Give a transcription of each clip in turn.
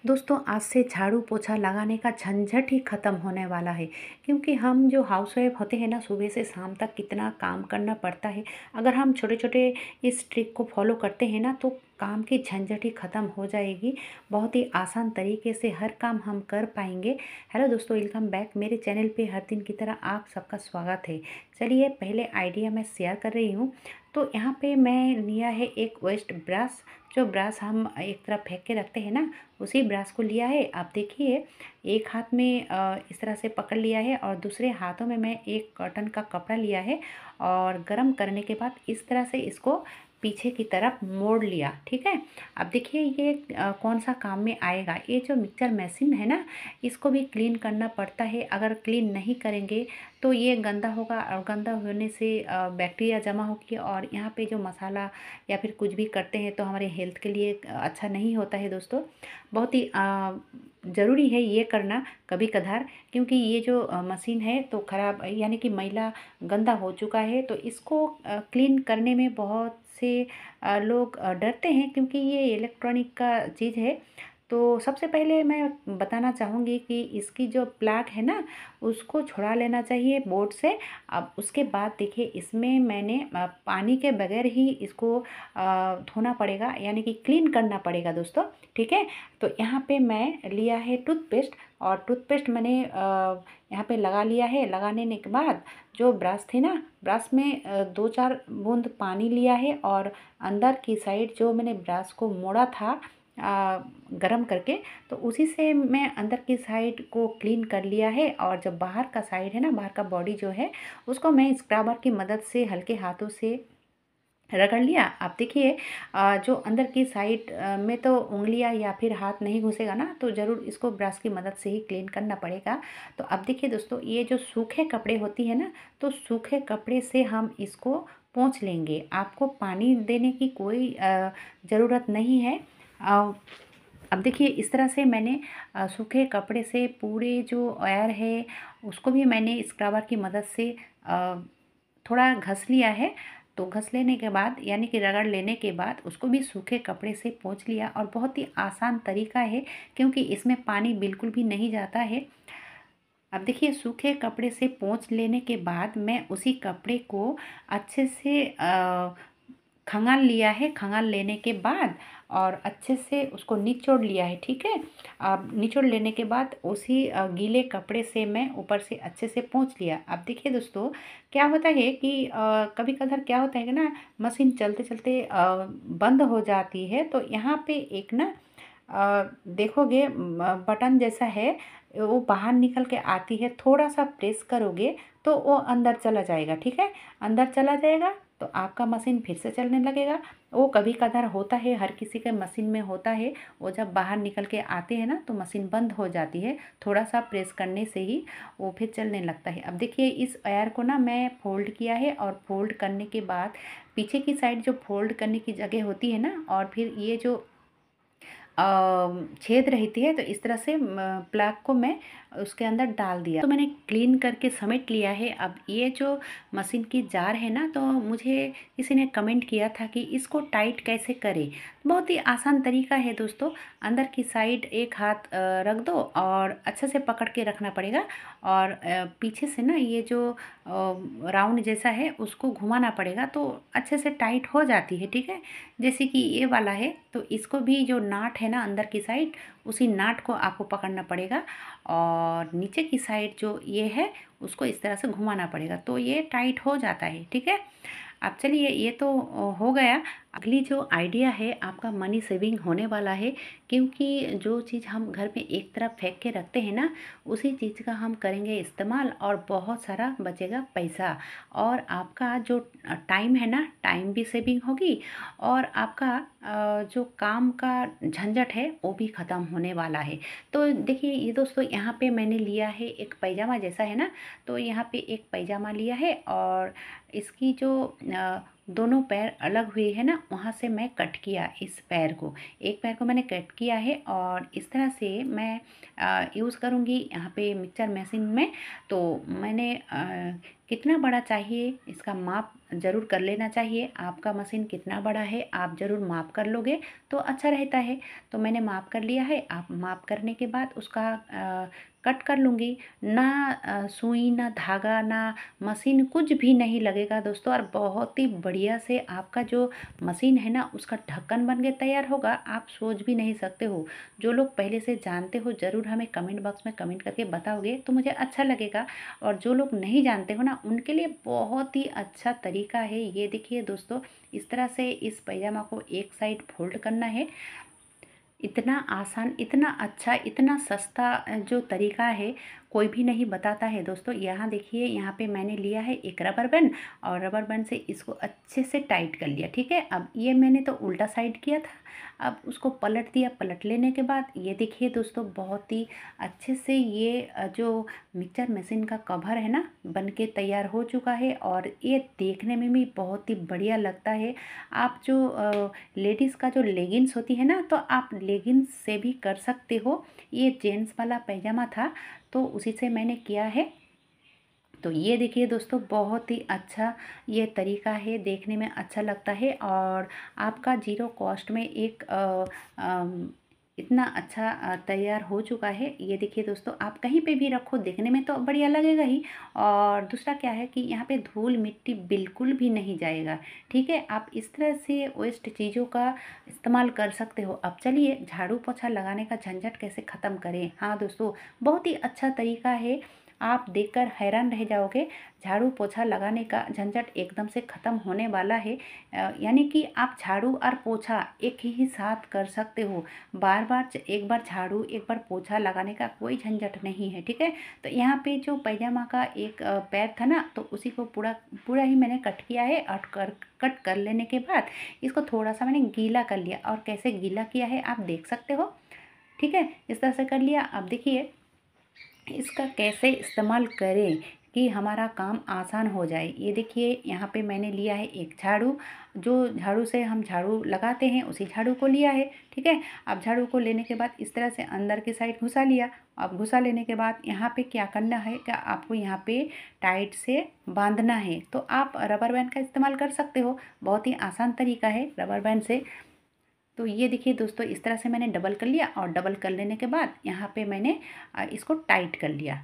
दोस्तों आज से झाड़ू पोछा लगाने का झंझट ही ख़त्म होने वाला है। क्योंकि हम जो हाउसवाइफ होते हैं ना, सुबह से शाम तक कितना काम करना पड़ता है। अगर हम छोटे छोटे इस ट्रिक को फॉलो करते हैं ना, तो काम की झंझट ही ख़त्म हो जाएगी। बहुत ही आसान तरीके से हर काम हम कर पाएंगे। हेलो दोस्तों, वेलकम बैक मेरे चैनल पे। हर दिन की तरह आप सबका स्वागत है। चलिए पहले आइडिया मैं शेयर कर रही हूँ। तो यहाँ पे मैं लिया है एक वेस्ट ब्रश। जो ब्रश हम एक तरफ फेंक के रखते हैं ना, उसी ब्रश को लिया है। आप देखिए, एक हाथ में इस तरह से पकड़ लिया है और दूसरे हाथों में मैं एक कॉटन का कपड़ा लिया है और गरम करने के बाद इस तरह से इसको पीछे की तरफ मोड़ लिया। ठीक है। अब देखिए ये कौन सा काम में आएगा। ये जो मिक्सचर मशीन है ना, इसको भी क्लीन करना पड़ता है। अगर क्लीन नहीं करेंगे तो ये गंदा होगा और गंदा होने से बैक्टीरिया जमा होगी और यहाँ पे जो मसाला या फिर कुछ भी करते हैं तो हमारे हेल्थ के लिए अच्छा नहीं होता है दोस्तों। बहुत ही ज़रूरी है ये करना कभी कभार, क्योंकि ये जो मशीन है तो ख़राब यानी कि मैला गंदा हो चुका है। तो इसको क्लीन करने में बहुत से लोग डरते हैं, क्योंकि ये इलेक्ट्रॉनिक का चीज़ है। तो सबसे पहले मैं बताना चाहूँगी कि इसकी जो प्लग है ना, उसको छुड़ा लेना चाहिए बोर्ड से। अब उसके बाद देखिए, इसमें मैंने पानी के बगैर ही इसको धोना पड़ेगा, यानी कि क्लीन करना पड़ेगा दोस्तों। ठीक है। तो यहाँ पे मैं लिया है टूथपेस्ट और टूथपेस्ट मैंने यहाँ पे लगा लिया है। लगाने के बाद जो ब्रश थी ना, ब्रश में 2-4 बूंद पानी लिया है और अंदर की साइड जो मैंने ब्रश को मोड़ा था गरम करके, तो उसी से मैं अंदर की साइड को क्लीन कर लिया है। और जब बाहर का साइड है ना, बाहर का बॉडी जो है, उसको मैं स्क्रबर की मदद से हल्के हाथों से रगड़ लिया। आप देखिए जो अंदर की साइड में तो उंगलियां या फिर हाथ नहीं घुसेगा ना, तो ज़रूर इसको ब्रश की मदद से ही क्लीन करना पड़ेगा। तो अब देखिए दोस्तों, ये जो सूखे कपड़े होती है ना, तो सूखे कपड़े से हम इसको पोंछ लेंगे। आपको पानी देने की कोई ज़रूरत नहीं है। अब देखिए इस तरह से मैंने सूखे कपड़े से पूरे जो एयर है उसको भी मैंने स्क्रबर की मदद से थोड़ा घस लिया है। तो घस लेने के बाद यानी कि रगड़ लेने के बाद उसको भी सूखे कपड़े से पोंछ लिया। और बहुत ही आसान तरीका है, क्योंकि इसमें पानी बिल्कुल भी नहीं जाता है। अब देखिए, सूखे कपड़े से पोंछ लेने के बाद मैं उसी कपड़े को अच्छे से खंगाल लिया है। खंगाल लेने के बाद और अच्छे से उसको निचोड़ लिया है। ठीक है। अब निचोड़ लेने के बाद उसी गीले कपड़े से मैं ऊपर से अच्छे से पोंछ लिया। अब देखिए दोस्तों, क्या होता है कि कभी कभार क्या होता है कि ना, मशीन चलते चलते बंद हो जाती है। तो यहाँ पे एक ना देखोगे बटन जैसा है, वो बाहर निकल के आती है। थोड़ा सा प्रेस करोगे तो वो अंदर चला जाएगा। ठीक है। अंदर चला जाएगा तो आपका मशीन फिर से चलने लगेगा। वो कभी कभार होता है, हर किसी के मशीन में होता है। वो जब बाहर निकल के आते हैं ना, तो मशीन बंद हो जाती है। थोड़ा सा प्रेस करने से ही वो फिर चलने लगता है। अब देखिए, इस एयर को ना मैं फोल्ड किया है और फोल्ड करने के बाद पीछे की साइड जो फोल्ड करने की जगह होती है ना, और फिर ये जो छेद रहती है, तो इस तरह से प्लग को मैं उसके अंदर डाल दिया। तो मैंने क्लीन करके समेट लिया है। अब ये जो मशीन की जार है ना, तो मुझे किसी ने कमेंट किया था कि इसको टाइट कैसे करें। बहुत ही आसान तरीका है दोस्तों। अंदर की साइड एक हाथ रख दो और अच्छे से पकड़ के रखना पड़ेगा। और पीछे से ना ये जो राउंड जैसा है उसको घुमाना पड़ेगा, तो अच्छे से टाइट हो जाती है। ठीक है। जैसे कि ये वाला है, तो इसको भी जो नाट है ना अंदर की साइड, उसी नाट को आपको पकड़ना पड़ेगा और नीचे की साइड जो ये है उसको इस तरह से घुमाना पड़ेगा, तो ये टाइट हो जाता है। ठीक है। अब चलिए, ये तो हो गया। अगली जो आइडिया है, आपका मनी सेविंग होने वाला है। क्योंकि जो चीज़ हम घर में एक तरफ फेंक के रखते हैं ना, उसी चीज़ का हम करेंगे इस्तेमाल और बहुत सारा बचेगा पैसा। और आपका जो टाइम है ना, टाइम भी सेविंग होगी और आपका जो काम का झंझट है वो भी ख़त्म होने वाला है। तो देखिए ये दोस्तों, यहाँ पे मैंने लिया है एक पैजामा जैसा है ना, तो यहाँ पे एक पैजामा लिया है और इसकी जो दोनों पैर अलग हुए हैं ना, वहाँ से मैं कट किया इस पैर को। एक पैर को मैंने कट किया है और इस तरह से मैं यूज़ करूँगी यहाँ पे मिक्सचर मशीन में। तो मैंने कितना बड़ा चाहिए इसका माप ज़रूर कर लेना चाहिए। आपका मशीन कितना बड़ा है आप ज़रूर माप कर लोगे तो अच्छा रहता है। तो मैंने माप कर लिया है। आप माप करने के बाद उसका कट कर लूँगी। ना सुई ना धागा ना मशीन कुछ भी नहीं लगेगा दोस्तों, और बहुत ही बढ़िया से आपका जो मशीन है ना उसका ढक्कन बन के तैयार होगा। आप सोच भी नहीं सकते हो। जो लोग पहले से जानते हो ज़रूर हमें कमेंट बॉक्स में कमेंट करके बताओगे तो मुझे अच्छा लगेगा। और जो लोग नहीं जानते हो ना उनके लिए बहुत ही अच्छा तरीका है। ये देखिए दोस्तों, इस तरह से इस पैजामा को एक साइड फोल्ड करना है। इतना आसान, इतना अच्छा, इतना सस्ता जो तरीका है कोई भी नहीं बताता है दोस्तों। यहाँ देखिए, यहाँ पे मैंने लिया है एक रबर बैंड और रबर बैंड से इसको अच्छे से टाइट कर लिया। ठीक है, अब ये मैंने तो उल्टा साइड किया था, अब उसको पलट दिया। पलट लेने के बाद ये देखिए दोस्तों, बहुत ही अच्छे से ये जो मिक्सर मशीन का कवर है ना बन के तैयार हो चुका है, और ये देखने में भी बहुत ही बढ़िया लगता है। आप जो लेडीज़ का जो लेगिंग्स होती है ना, तो आप लेगिंग्स से भी कर सकते हो। ये जेंट्स वाला पैजामा था तो उसी से मैंने किया है। तो ये देखिए दोस्तों, बहुत ही अच्छा ये तरीका है, देखने में अच्छा लगता है और आपका ज़ीरो कॉस्ट में एक इतना अच्छा तैयार हो चुका है। ये देखिए दोस्तों, आप कहीं पे भी रखो देखने में तो बढ़िया लगेगा ही, और दूसरा क्या है कि यहाँ पे धूल मिट्टी बिल्कुल भी नहीं जाएगा। ठीक है, आप इस तरह से वेस्ट चीज़ों का इस्तेमाल कर सकते हो। अब चलिए झाड़ू पोछा लगाने का झंझट कैसे ख़त्म करें। हाँ दोस्तों, बहुत ही अच्छा तरीका है, आप देखकर हैरान रह जाओगे। झाड़ू पोछा लगाने का झंझट एकदम से ख़त्म होने वाला है। यानी कि आप झाड़ू और पोछा एक ही साथ कर सकते हो। बार बार एक बार झाड़ू एक बार पोछा लगाने का कोई झंझट नहीं है। ठीक है, तो यहाँ पे जो पैजामा का एक पैर था ना, तो उसी को पूरा पूरा ही मैंने कट किया है। और कट कर लेने के बाद इसको थोड़ा सा मैंने गीला कर लिया, और कैसे गीला किया है आप देख सकते हो। ठीक है, इस तरह से कर लिया। अब देखिए इसका कैसे इस्तेमाल करें कि हमारा काम आसान हो जाए। ये देखिए, यहाँ पे मैंने लिया है एक झाड़ू, जो झाड़ू से हम झाड़ू लगाते हैं उसी झाड़ू को लिया है। ठीक है, अब झाड़ू को लेने के बाद इस तरह से अंदर की साइड घुसा लिया। अब घुसा लेने के बाद यहाँ पे क्या करना है, क्या आपको यहाँ पे टाइट से बांधना है। तो आप रबर बैंड का इस्तेमाल कर सकते हो, बहुत ही आसान तरीका है रबर बैंड से। तो ये देखिए दोस्तों, इस तरह से मैंने डबल कर लिया, और डबल कर लेने के बाद यहाँ पे मैंने इसको टाइट कर लिया।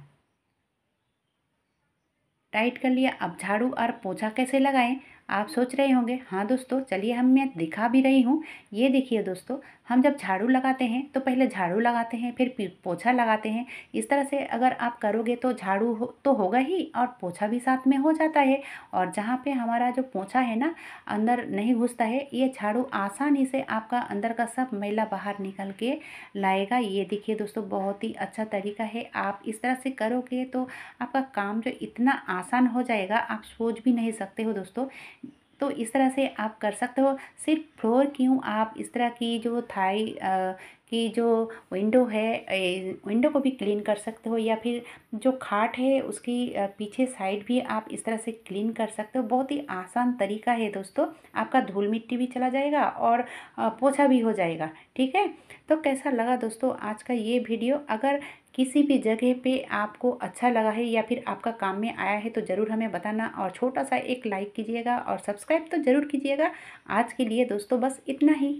टाइट कर लिया। अब झाड़ू और पोछा कैसे लगाएं आप सोच रहे होंगे। हाँ दोस्तों, चलिए हम मैं दिखा भी रही हूँ। ये देखिए दोस्तों, हम जब झाड़ू लगाते हैं तो पहले झाड़ू लगाते हैं फिर पोछा लगाते हैं। इस तरह से अगर आप करोगे तो झाड़ू तो होगा ही और पोछा भी साथ में हो जाता है। और जहाँ पे हमारा जो पोछा है ना अंदर नहीं घुसता है, ये झाड़ू आसानी से आपका अंदर का सब मैला बाहर निकल के लाएगा। ये देखिए दोस्तों, बहुत ही अच्छा तरीका है। आप इस तरह से करोगे तो आपका काम जो इतना आसान हो जाएगा आप सोच भी नहीं सकते हो दोस्तों। तो इस तरह से आप कर सकते हो। सिर्फ फ्लोर क्यों, आप इस तरह की जो थाई की जो विंडो है, विंडो को भी क्लीन कर सकते हो, या फिर जो खाट है उसकी पीछे साइड भी आप इस तरह से क्लीन कर सकते हो। बहुत ही आसान तरीका है दोस्तों, आपका धूल मिट्टी भी चला जाएगा और पोछा भी हो जाएगा। ठीक है, तो कैसा लगा दोस्तों आज का ये वीडियो। अगर किसी भी जगह पे आपको अच्छा लगा है या फिर आपका काम में आया है तो ज़रूर हमें बताना, और छोटा सा एक लाइक कीजिएगा और सब्सक्राइब तो ज़रूर कीजिएगा। आज के लिए दोस्तों बस इतना ही।